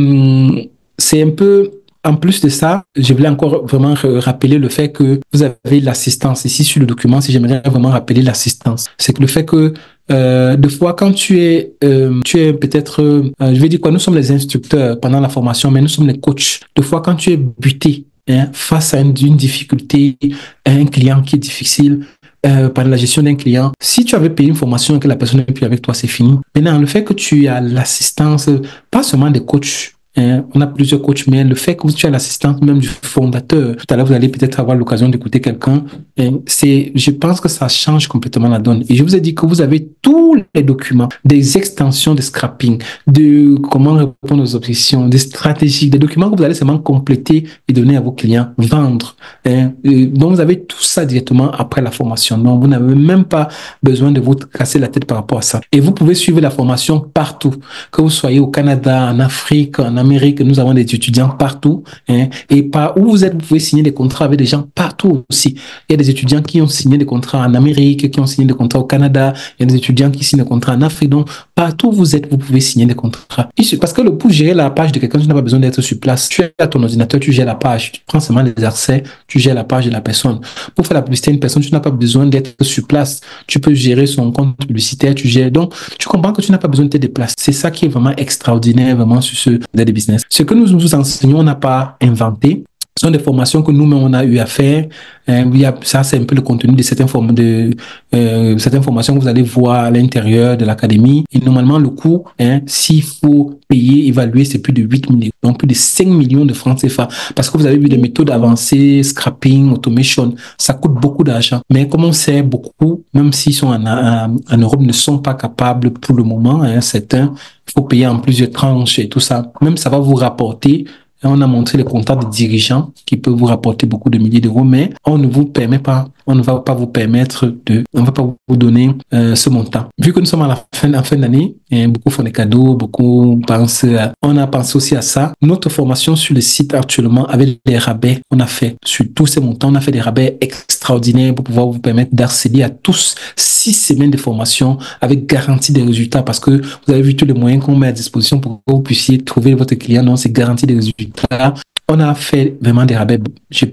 c'est un peu... En plus de ça, je voulais encore vraiment rappeler le fait que vous avez l'assistance. Ici, sur le document, si j'aimerais vraiment rappeler l'assistance, c'est que le fait que des fois, quand tu es peut-être, je vais dire quoi, nous sommes les instructeurs pendant la formation, mais nous sommes les coachs. Des fois, quand tu es buté face à une difficulté, à un client qui est difficile, par la gestion d'un client, si tu avais payé une formation et que la personne n'est plus avec toi, c'est fini. Maintenant, le fait que tu as l'assistance, pas seulement des coachs, on a plusieurs coachs, mais le fait que tu as l'assistance même du fondateur, tout à l'heure, vous allez peut-être avoir l'occasion d'écouter quelqu'un, je pense que ça change complètement la donne. Et je vous ai dit que vous avez tous les documents, des extensions de scrapping, de comment répondre aux objections, des stratégies, des documents que vous allez seulement compléter et donner à vos clients, vendre. Donc, vous avez tout ça directement après la formation. Donc, vous n'avez même pas besoin de vous casser la tête par rapport à ça. Et vous pouvez suivre la formation partout, que vous soyez au Canada, en Afrique, en Amérique, nous avons des étudiants partout, et par où vous êtes, vous pouvez signer des contrats avec des gens partout aussi. Il y a des étudiants qui ont signé des contrats en Amérique, qui ont signé des contrats au Canada, il y a des étudiants qui signent des contrats en Afrique, donc partout où vous êtes, vous pouvez signer des contrats. Parce que pour gérer la page de quelqu'un, tu n'as pas besoin d'être sur place. Tu es à ton ordinateur, tu gères la page, tu prends seulement les accès, tu gères la page de la personne. Pour faire la publicité à une personne, tu n'as pas besoin d'être sur place. Tu peux gérer son compte publicitaire, tu gères. Donc, tu comprends que tu n'as pas besoin de te déplacer. C'est ça qui est vraiment extraordinaire, vraiment, sur ce business. Ce que nous enseignons, on n'a pas inventé. Ce sont des formations que nous-mêmes, on a eu à faire. Ça, c'est un peu le contenu de certaines formations que vous allez voir à l'intérieur de l'académie. Et normalement, le coût, s'il faut payer, évaluer, c'est plus de 8 millions, donc plus de 5 millions de francs CFA. Parce que vous avez vu des méthodes avancées, scrapping, automation, ça coûte beaucoup d'argent. Mais comme on sait, beaucoup, même s'ils sont en Europe, ne sont pas capables pour le moment, certains, il faut payer en plusieurs tranches et tout ça. Même ça va vous rapporter. On a montré les contrats de dirigeants qui peuvent vous rapporter beaucoup de milliers d'euros, mais on ne va pas vous donner ce montant. Vu que nous sommes à la fin d'année, beaucoup font des cadeaux, beaucoup pensent, on a pensé aussi à ça. Notre formation sur le site actuellement, avec les rabais, on a fait sur tous ces montants, on a fait des rabais extraordinaires pour pouvoir vous permettre d'accéder à tous 6 semaines de formation avec garantie des résultats, parce que vous avez vu tous les moyens qu'on met à disposition pour que vous puissiez trouver votre client, donc c'est garantie des résultats. On a fait vraiment des rabais. Je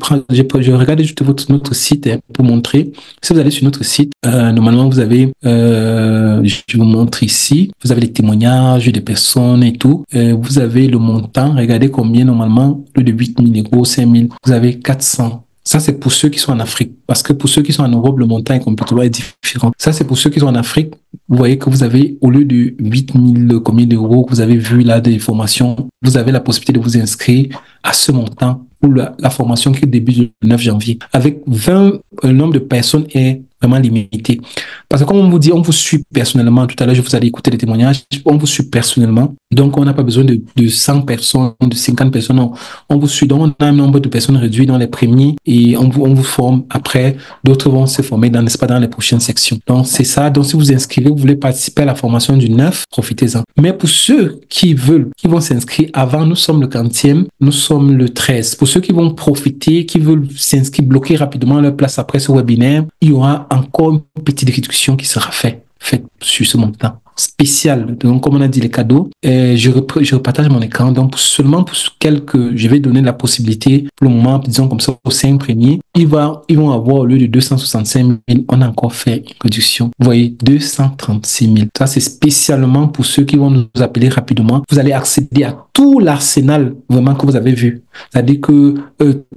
regarde juste notre site pour montrer. Si vous allez sur notre site, normalement vous avez, je vous montre ici, vous avez les témoignages des personnes et tout. Vous avez le montant. Regardez combien normalement, plus de 8 000 euros, 5 000. Vous avez 400 Ça, c'est pour ceux qui sont en Afrique. Parce que pour ceux qui sont en Europe, le montant est complètement différent. Ça, c'est pour ceux qui sont en Afrique. Vous voyez que vous avez, au lieu de 8 000 combien d'euros que vous avez vu là des formations, vous avez la possibilité de vous inscrire à ce montant pour la formation qui débute le 9 janvier. Avec 20, le nombre de personnes est vraiment limité. Parce que comme on vous dit, on vous suit personnellement. Tout à l'heure, je vous allais écouter les témoignages. On vous suit personnellement. Donc, on n'a pas besoin de 100 personnes, de 50 personnes. Non. On vous suit. Donc, on a un nombre de personnes réduit dans les premiers et on vous forme. Après, d'autres vont se former dans, n'est-ce pas, dans les prochaines sections. Donc, c'est ça. Donc, si vous inscrivez, vous voulez participer à la formation du 9, profitez-en. Mais pour ceux qui veulent, qui vont s'inscrire avant, nous sommes le 40e, nous sommes le 13. Pour ceux qui vont profiter, qui veulent s'inscrire, bloquer rapidement leur place après ce webinaire, il y aura encore une petite réduction qui sera faite sur ce montant spécial. Donc, comme on a dit, les cadeaux, je repartage mon écran. Donc, seulement pour quelques, je vais donner la possibilité, pour le moment, disons comme ça, aux 5 premiers, ils vont avoir, au lieu de 265 000, on a encore fait une réduction. Vous voyez, 236 000. Ça, c'est spécialement pour ceux qui vont nous appeler rapidement. Vous allez accéder à tout l'arsenal, vraiment, que vous avez vu. C'est-à-dire que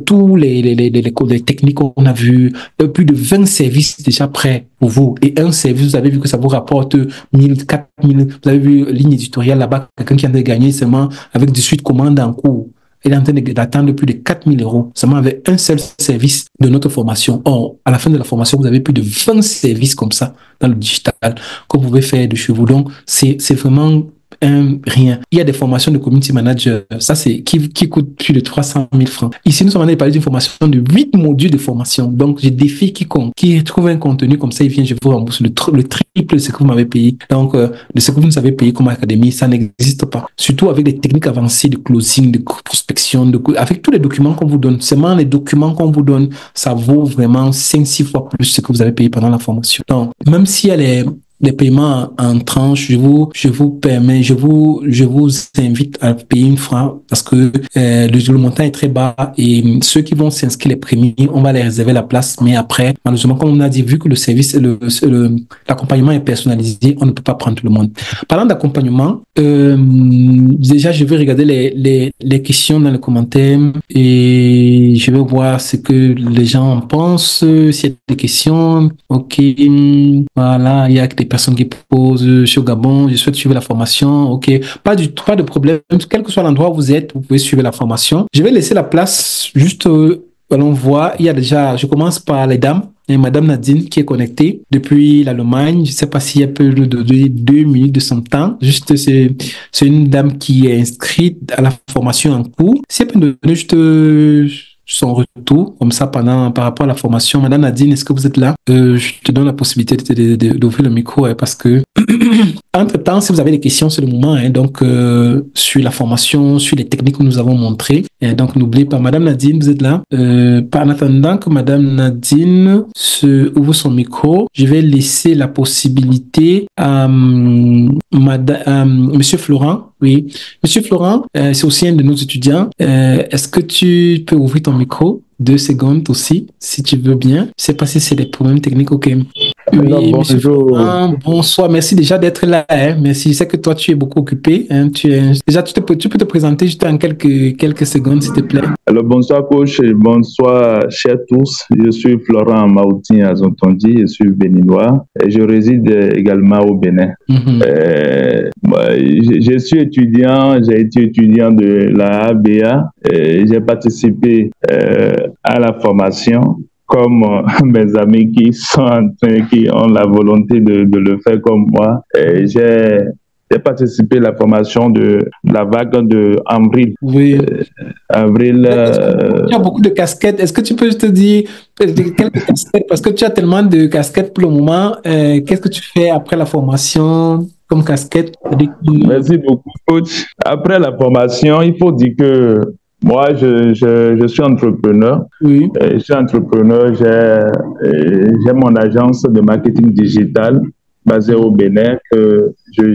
tous les techniques qu'on a vues, plus de 20 services déjà prêts pour vous. Et un service, vous avez vu que ça vous rapporte 1000, 4000. Vous avez vu ligne éditoriale là-bas, quelqu'un qui a gagné seulement avec 18 commandes en cours. Il est en train d'attendre plus de 4 000 euros seulement avec un seul service de notre formation. Or, à la fin de la formation, vous avez plus de 20 services comme ça dans le digital que vous pouvez faire de chez vous. Donc, c'est vraiment rien. Il y a des formations de community manager, ça c'est qui coûte plus de 300 000 francs. Ici, nous sommes en train de parler d'une formation de 8 modules de formation. Donc, je défie quiconque qui trouve un contenu comme ça, il vient, je vous rembourse le triple de ce que vous m'avez payé. Donc, de ce que vous nous avez payé comme académie, ça n'existe pas. Surtout avec des techniques avancées de closing, de prospection, avec tous les documents qu'on vous donne. Seulement les documents qu'on vous donne, ça vaut vraiment 5-6 fois plus ce que vous avez payé pendant la formation. Donc, même s'il y a les paiements en tranches, je vous invite à payer une fois parce que le montant est très bas et ceux qui vont s'inscrire les premiers, on va les réserver la place. Mais après, malheureusement, comme on a dit, vu que le service, l'accompagnement est personnalisé, on ne peut pas prendre tout le monde. Parlant d'accompagnement, déjà, je vais regarder les questions dans les commentaires et je vais voir ce que les gens en pensent. S'il y a des questions, ok, voilà, il y a des personnes qui posent, je suis au Gabon, je souhaite suivre la formation, ok, pas de problème, quel que soit l'endroit où vous êtes, vous pouvez suivre la formation. Je vais laisser la place, juste, allons voir, il y a déjà, je commence par les dames. Et Madame Nadine qui est connectée depuis l'Allemagne. Je ne sais pas s'il y a peu de 2 minutes de son temps. Juste, c'est une dame qui est inscrite à la formation en cours. Si elle peut nous donner juste son retour, comme ça, par rapport à la formation. Madame Nadine, est-ce que vous êtes là? Je te donne la possibilité d'ouvrir le micro parce que, entre-temps, si vous avez des questions, c'est le moment. Donc, sur la formation, sur les techniques que nous avons montrées. Donc, n'oubliez pas, Madame Nadine, vous êtes là. En attendant que Madame Nadine ouvre son micro, je vais laisser la possibilité à Monsieur Florent. Oui. Monsieur Florent, c'est aussi un de nos étudiants. Est-ce que tu peux ouvrir ton micro 2 secondes aussi, si tu veux bien? Je ne sais pas si c'est des problèmes techniques. OK. Oui, alors, Monsieur Florent, bonsoir. Merci déjà d'être là. Merci. Je sais que toi, tu es beaucoup occupé. Déjà, tu peux te présenter juste en quelques secondes, s'il te plaît. Alors, bonsoir, coach. Et bonsoir, chers tous. Je suis Florent Maouti Azontondi. Je suis béninois. Et je réside également au Bénin. Je suis étudiant. J'ai été étudiant de la ABA. J'ai participé à la formation comme mes amis qui ont la volonté de le faire comme moi. J'ai participé à la formation de la vague de Avril. Oui. Avril. Tu as beaucoup de casquettes. Est-ce que tu peux te dire quelques casquettes? Parce que tu as tellement de casquettes pour le moment. Qu'est-ce que tu fais après la formation comme casquette? Merci beaucoup, coach. Après la formation, il faut dire que moi, je suis entrepreneur. Oui. Je suis entrepreneur. J'ai mon agence de marketing digital basée au Bénin que je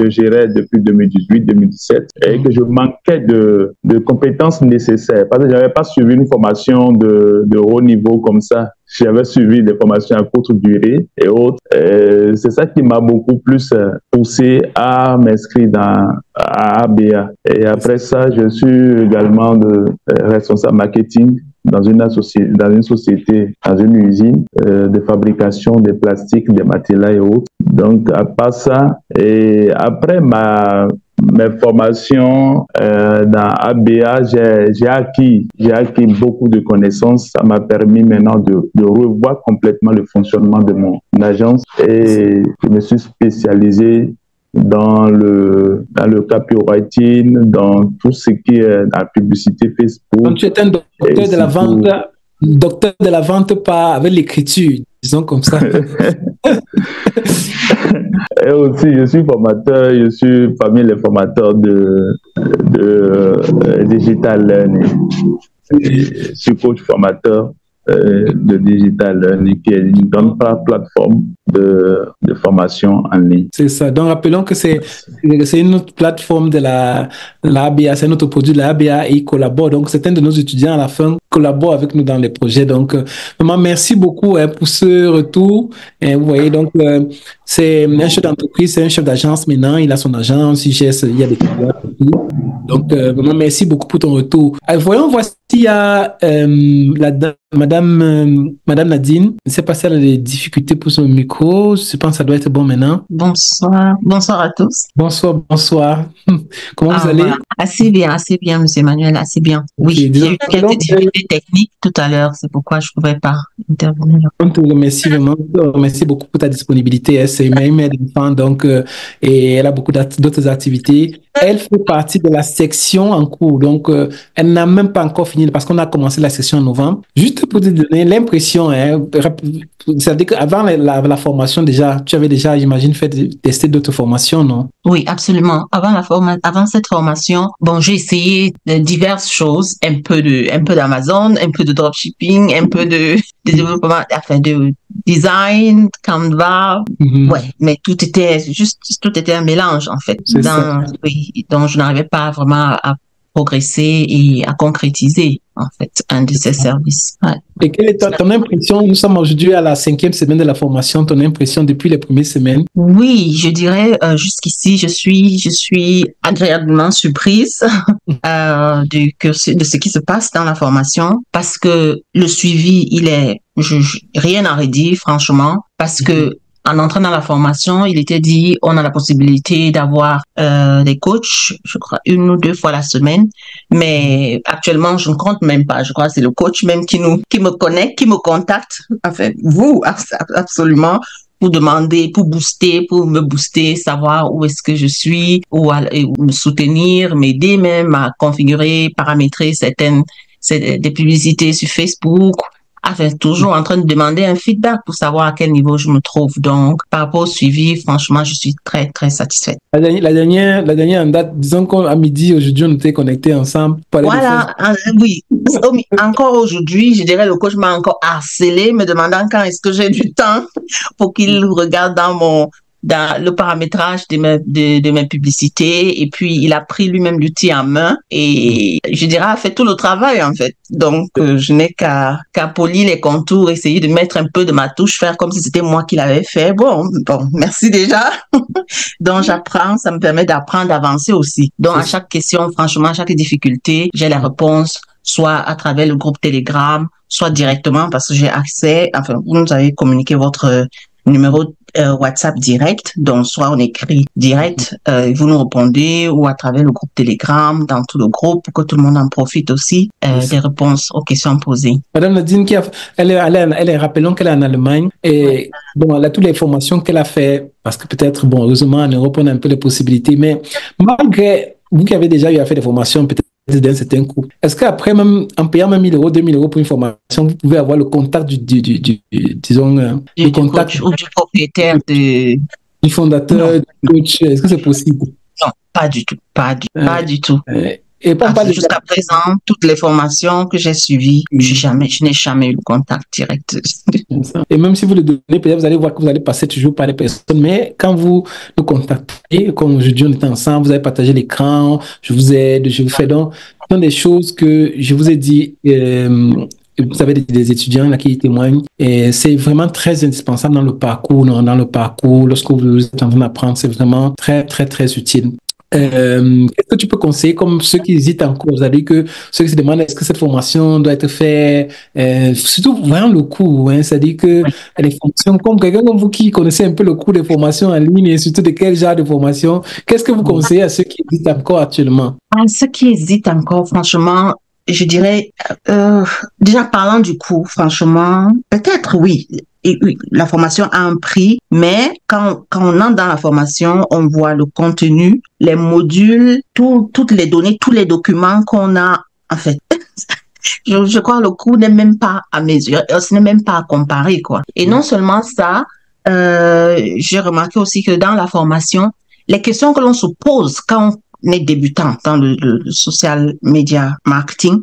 gérais depuis 2018-2017 et que je manquais de compétences nécessaires parce que je n'avais pas suivi une formation de haut niveau comme ça. J'avais suivi des formations à courte durée et autres. C'est ça qui m'a beaucoup plus poussé à m'inscrire à ABA. Et après ça, je suis également responsable marketing dans une société, dans une usine de fabrication des plastiques, des matériaux et autres. Donc, à part ça, et après mes formations dans ABA, j'ai acquis beaucoup de connaissances. Ça m'a permis maintenant de revoir complètement le fonctionnement de mon agence et je me suis spécialisé dans le copywriting, dans tout ce qui est la publicité Facebook. Donc, tu es un docteur de la vente pas avec l'écriture, disons comme ça. Et aussi, je suis formateur, je suis parmi les formateurs de digital learning. Je suis coach formateur de digital learning, qui est une grande plateforme de formation en ligne. C'est ça. Donc, rappelons que c'est une autre plateforme de l'ABA, c'est un autre produit de l'ABA et il collabore. Donc, certains de nos étudiants à la fin collaborent avec nous dans les projets. Donc, vraiment, merci beaucoup pour ce retour. Et vous voyez, donc, c'est un chef d'entreprise, c'est un chef d'agence maintenant. Il a son agence, il y a des clients. Donc, vraiment, merci beaucoup pour ton retour. Voyons, voici, il y a Madame Nadine. Je ne sais pas si elle a des difficultés pour son micro. Je pense que ça doit être bon maintenant. Bonsoir. Bonsoir à tous. Bonsoir. Comment vous allez? Voilà. Assez bien, M. Emmanuel, assez bien. Oui, j'ai eu quelques difficultés techniques tout à l'heure. C'est pourquoi je ne pouvais pas intervenir. On te remercie vraiment. On te remercie beaucoup pour ta disponibilité. C'est une mère d'enfant, donc, et elle a beaucoup d'autres activités. Elle fait partie de la section en cours, donc elle n'a même pas encore fini parce qu'on a commencé la section en novembre. Juste pour te donner l'impression, ça veut dire qu'avant la formation déjà, tu avais déjà, j'imagine, tester d'autres formations, non? Oui, absolument. Avant cette formation, bon, j'ai essayé diverses choses, un peu d'Amazon, un peu de dropshipping, un peu de développement, enfin de design, Canva, ouais, mais tout était un mélange en fait. Donc je n'arrivais pas vraiment à progresser et à concrétiser en fait un de ces services. Ouais. Et quelle est ton impression? Nous sommes aujourd'hui à la 5e semaine de la formation. Ton impression depuis les premières semaines? Oui, je dirais jusqu'ici, je suis agréablement surprise de ce qui se passe dans la formation parce que le suivi, rien à redire franchement parce que en entrant dans la formation, il était dit, on a la possibilité d'avoir des coachs, je crois, 1 ou 2 fois la semaine. Mais actuellement, je ne compte même pas. Je crois que c'est le coach même qui me connecte, qui me contacte. Enfin, vous, absolument, pour demander, pour me booster, savoir où est-ce que je suis, ou me soutenir, m'aider même à configurer, paramétrer des publicités sur Facebook. Enfin, toujours en train de demander un feedback pour savoir à quel niveau je me trouve. Donc, par rapport au suivi, franchement, je suis très, très satisfaite. La dernière en date, disons qu'à midi, aujourd'hui, on était connectés ensemble. Voilà, oui. Encore aujourd'hui, je dirais, le coach m'a encore harcelé, me demandant quand est-ce que j'ai du temps pour qu'il regarde dans le paramétrage de mes publicités, et puis il a pris lui-même l'outil en main et je dirais a fait tout le travail en fait. Donc je n'ai qu'à polir les contours, essayer de mettre un peu de ma touche, faire comme si c'était moi qui l'avais fait. Bon, merci déjà. Donc j'apprends, ça me permet d'apprendre, d'avancer aussi. Donc à chaque question, franchement, à chaque difficulté, j'ai la réponse, soit à travers le groupe Telegram, soit directement parce que j'ai accès, enfin vous nous avez communiqué votre numéro WhatsApp direct, donc soit on écrit direct, vous nous répondez, ou à travers le groupe Telegram, dans tout le groupe, pour que tout le monde en profite aussi des réponses aux questions posées. Madame Nadine, rappelons qu'elle est en Allemagne, et bon, elle a toutes les formations qu'elle a fait, parce que peut-être, bon, heureusement, en Europe, on a un peu les possibilités, mais malgré vous qui avez déjà eu à faire des formations, peut-être d'un certain coût. Est-ce qu'après, même en payant même 1 000 €, 2 000 € pour une formation, vous pouvez avoir le contact du coach ou du propriétaire du fondateur, du coach? Est-ce que c'est possible? Non, pas du tout. Pas du tout. Et jusqu'à présent, toutes les formations que j'ai suivies, je n'ai jamais eu le contact direct. Et même si vous le donnez, peut-être vous allez voir que vous allez passer toujours par les personnes, mais quand vous nous contactez, comme aujourd'hui on était ensemble, vous avez partagé l'écran, je vous aide, je vous fais donc, ce sont des choses que je vous ai dit, vous avez des étudiants là qui témoignent, et c'est vraiment très indispensable dans le parcours, lorsque vous êtes en train d'apprendre, c'est vraiment très, très, très utile. Qu'est-ce que tu peux conseiller comme ceux qui hésitent encore? Vous avez dit que ceux qui se demandent est-ce que cette formation doit être faite, surtout voyant le coût, hein, c'est-à-dire que les formations, comme quelqu'un comme vous qui connaissez un peu le coût des formations en ligne et surtout de quel genre de formation, qu'est-ce que vous conseillez à ceux qui hésitent encore actuellement? À ceux qui hésitent encore, franchement, je dirais, déjà parlant du coût, franchement, peut-être oui. Et oui, la formation a un prix, mais quand on entre dans la formation, on voit le contenu, les modules, toutes les données, tous les documents qu'on a, en fait. Je crois que le coût n'est même pas à mesure, ce n'est même pas à comparer, quoi. Et non seulement ça, j'ai remarqué aussi que dans la formation, les questions que l'on se pose quand on est débutant dans le social media marketing,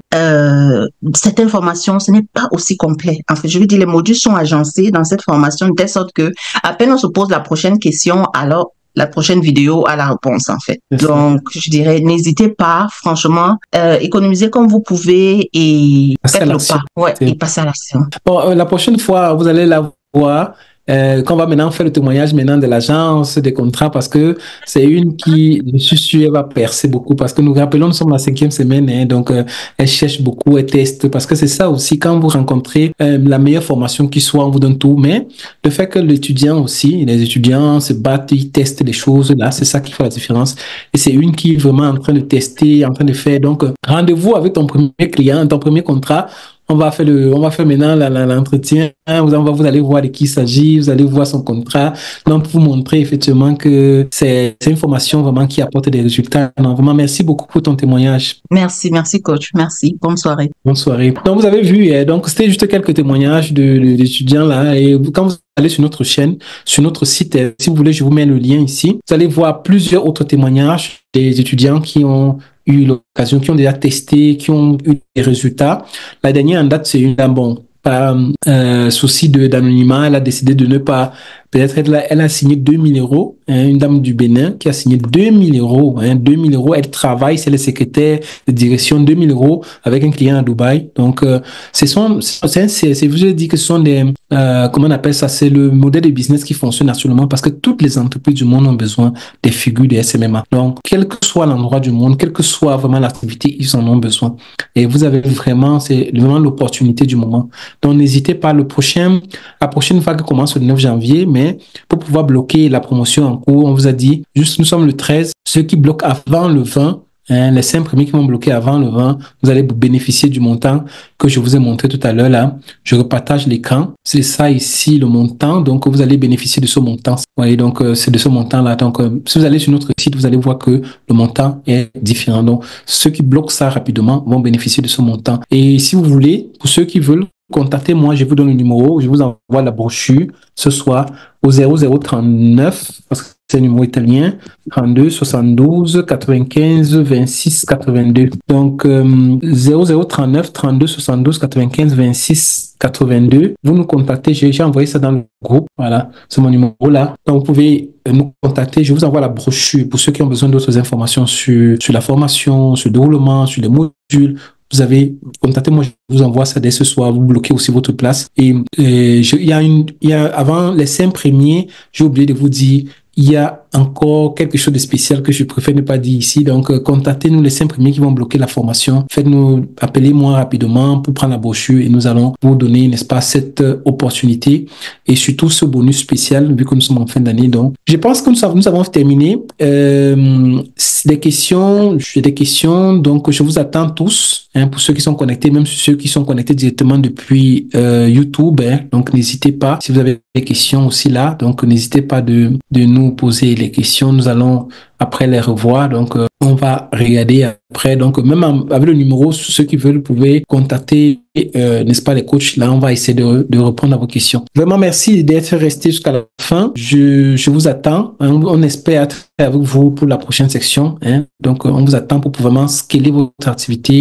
cette information, ce n'est pas aussi complet. En fait, je veux dire, les modules sont agencés dans cette formation de telle sorte que à peine on se pose la prochaine question, alors la prochaine vidéo a la réponse, en fait. Donc, je dirais, n'hésitez pas, franchement, économisez comme vous pouvez et faites le pas. Ouais, et passez à l'action. Bon, la prochaine fois, vous allez la voir. Qu'on va maintenant faire le témoignage maintenant de l'agence des contrats parce que c'est une qui, je suis sûr, va percer beaucoup parce que nous rappelons, nous sommes la 5e semaine, hein, donc elle cherche beaucoup, elle teste parce que c'est ça aussi, quand vous rencontrez la meilleure formation qui soit, on vous donne tout, mais le fait que l'étudiant aussi, les étudiants se battent, ils testent des choses, là, c'est ça qui fait la différence et c'est une qui est vraiment en train de tester, en train de faire, donc rendez-vous avec ton premier client, ton premier contrat. On va faire maintenant l'entretien. Vous allez voir de qui il s'agit, vous allez voir son contrat. Donc, pour vous montrer effectivement que c'est une formation vraiment qui apporte des résultats. Donc, vraiment, merci beaucoup pour ton témoignage. Merci coach. Merci. Bonne soirée. Bonne soirée. Donc, vous avez vu, donc, c'était juste quelques témoignages d'étudiants là. Et quand vous allez sur notre chaîne, sur notre site, si vous voulez, je vous mets le lien ici. Vous allez voir plusieurs autres témoignages des étudiants qui ont eu l'occasion, qui ont déjà testé, qui ont eu des résultats. La dernière en date, c'est une dame, bon, par souci d'anonymat, elle a décidé de ne pas, peut-être elle a signé 2000 €, hein, une dame du Bénin qui a signé 2000 €, hein, 2000 €, elle travaille, c'est le secrétaire de direction, 2000 € avec un client à Dubaï. Donc, je vous ai dit que ce sont des, comment on appelle ça, c'est le modèle de business qui fonctionne actuellement parce que toutes les entreprises du monde ont besoin des figures de SMMA. Donc, quel que soit l'endroit du monde, quelle que soit vraiment l'activité, ils en ont besoin. Et vous avez vraiment, c'est vraiment l'opportunité du moment. Donc, n'hésitez pas, la prochaine vague commence le 9 janvier, mais pour pouvoir bloquer la promotion en cours, on vous a dit, juste nous sommes le 13, ceux qui bloquent avant le 20, hein, les 5 premiers qui vont bloquer avant le 20, vous allez bénéficier du montant que je vous ai montré tout à l'heure là. Je repartage l'écran. C'est ça ici, le montant. Donc, vous allez bénéficier de ce montant. Vous voyez, donc, c'est de ce montant-là. Donc, si vous allez sur notre site, vous allez voir que le montant est différent. Donc, ceux qui bloquent ça rapidement vont bénéficier de ce montant. Et si vous voulez, pour ceux qui veulent, contactez-moi, je vous donne le numéro, je vous envoie la brochure ce soir au 0039, parce que c'est un numéro italien, 32 72 95 26 82. Donc, 0039 32 72 95 26 82. Vous nous contactez, j'ai envoyé ça dans le groupe, voilà, c'est mon numéro là. Donc, vous pouvez nous contacter, je vous envoie la brochure pour ceux qui ont besoin d'autres informations sur la formation, sur le déroulement, sur les modules. Vous avez contacté moi, je vous envoie ça dès ce soir. Vous bloquez aussi votre place. Et avant les 5 premiers, j'ai oublié de vous dire, il y a encore quelque chose de spécial que je préfère ne pas dire ici. Donc, contactez-nous les 5 premiers qui vont bloquer la formation. Faites-nous, appelez-moi rapidement pour prendre la brochure et nous allons vous donner, n'est-ce pas, cette opportunité et surtout ce bonus spécial vu que nous sommes en fin d'année. Donc, je pense que nous avons terminé. Des questions. Donc, je vous attends tous, hein, pour ceux qui sont connectés, même ceux qui sont connectés directement depuis YouTube. Hein. Donc, n'hésitez pas. Si vous avez des questions aussi là, donc n'hésitez pas de nous poser les questions. Nous allons après les revoir. Donc, on va regarder après. Donc, même avec le numéro, ceux qui veulent, vous pouvez contacter, n'est-ce pas, les coachs. Là, on va essayer de répondre à vos questions. Vraiment, merci d'être resté jusqu'à la fin. Je vous attends. Hein. On espère être avec vous pour la prochaine section. Hein. Donc, on vous attend pour vraiment scaler votre activité